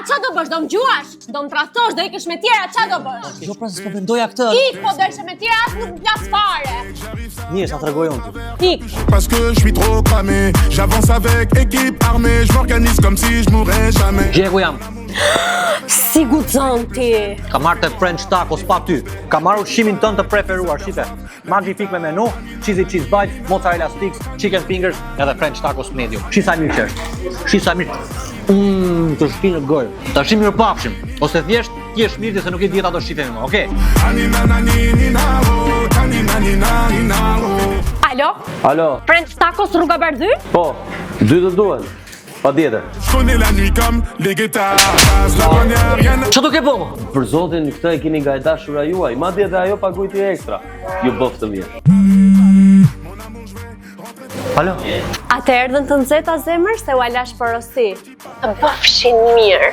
qa do bësh? Do më gjuash? Do më trastosh? Do ikësh me tjera? Qa do bësh? Jo, pra se s'po mendoja këtë. Ik, po dërshë me tjera as nuk plas fare. Mirë, sa tregoj unë. Ik. Parce que je suis trop cramé. J'avance avec équipe armée. Je m'organise comme si je mourrais jamais. Gjeku jam. Si guxon ti. Ka marrë të French tacos pa ty. Ka marrë ushqimin tënd të preferuar, shipe. Magnifik me menu, cheesy cheese bites, mozzarella sticks, chicken fingers, edhe French tacos medium. Shisa mirë që është. Shisa mirë. Të shpinë në gojë. Tash mirë pafshim. Ose thjesht ti je mirë se nuk e di ato shifemi më, okay? Alo? Alo, French tacos rruga Bardhy? po, 2 të duhen. Patjetër. Je connais la nuit comme les guetares. Là-bas n'y a rien. Ço do ke bëmë? Për zotin, këtë e keni nga e dashura juaj, madje edhe ajo pagujti ekstra. Ju bëf të mirë. Alo. Atë erdhën të nxehta zemër se u alash porosi. Të bëfshin mirë.